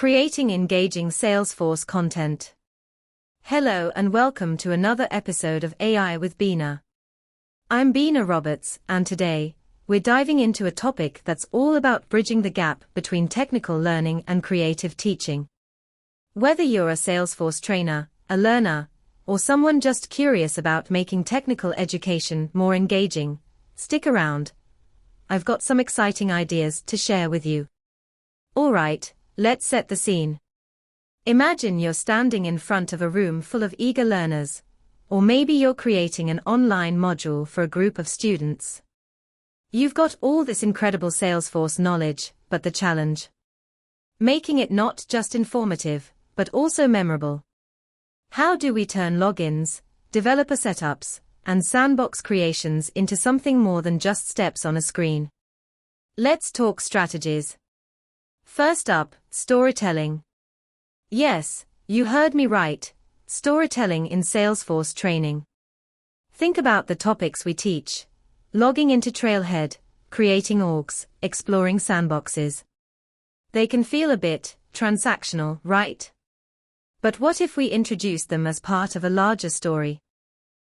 Creating engaging Salesforce content. Hello and welcome to another episode of AI with Bena. I'm Bena Roberts, and today, we're diving into a topic that's all about bridging the gap between technical learning and creative teaching. Whether you're a Salesforce trainer, a learner, or someone just curious about making technical education more engaging, stick around. I've got some exciting ideas to share with you. Alright, let's set the scene. Imagine you're standing in front of a room full of eager learners, or maybe you're creating an online module for a group of students. You've got all this incredible Salesforce knowledge, but the challenge? Making it not just informative, but also memorable. How do we turn logins, developer setups, and sandbox creations into something more than just steps on a screen? Let's talk strategies. First up, storytelling. Yes, you heard me right, storytelling in Salesforce training. Think about the topics we teach: logging into Trailhead, creating orgs, exploring sandboxes. They can feel a bit transactional, right? But what if we introduce them as part of a larger story?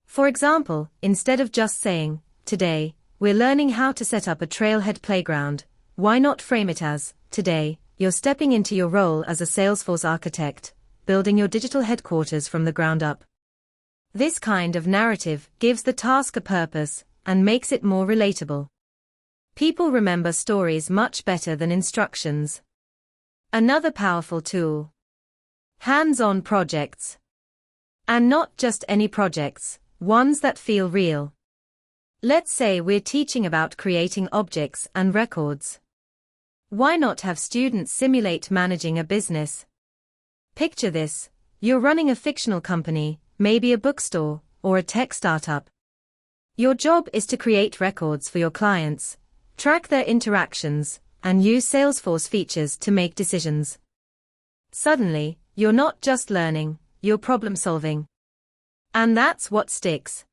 For example, instead of just saying, "Today, we're learning how to set up a Trailhead playground," why not frame it as, "Today, you're stepping into your role as a Salesforce architect, building your digital headquarters from the ground up." This kind of narrative gives the task a purpose and makes it more relatable. People remember stories much better than instructions. Another powerful tool: hands-on projects. And not just any projects, ones that feel real. Let's say we're teaching about creating objects and records. Why not have students simulate managing a business? Picture this: you're running a fictional company, maybe a bookstore, or a tech startup. Your job is to create records for your clients, track their interactions, and use Salesforce features to make decisions. Suddenly, you're not just learning, you're problem solving. And that's what sticks.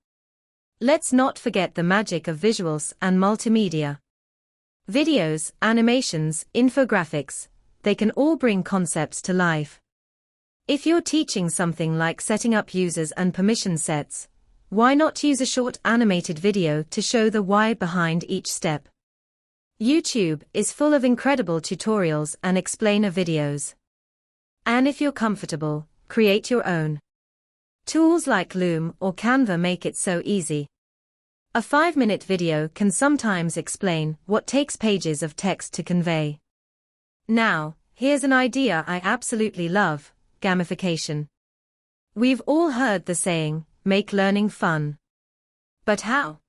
Let's not forget the magic of visuals and multimedia. Videos, animations, infographics, they can all bring concepts to life. If you're teaching something like setting up users and permission sets, why not use a short animated video to show the why behind each step? YouTube is full of incredible tutorials and explainer videos. And if you're comfortable, create your own. Tools like Loom or Canva make it so easy. A 5-minute video can sometimes explain what takes pages of text to convey. Now, here's an idea I absolutely love: gamification. We've all heard the saying, "Make learning fun." But how?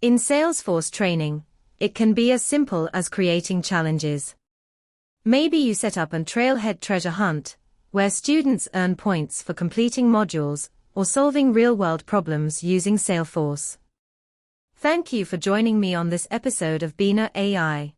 In Salesforce training, it can be as simple as creating challenges. Maybe you set up a Trailhead treasure hunt, where students earn points for completing modules or solving real-world problems using Salesforce. Thank you for joining me on this episode of Bena AI.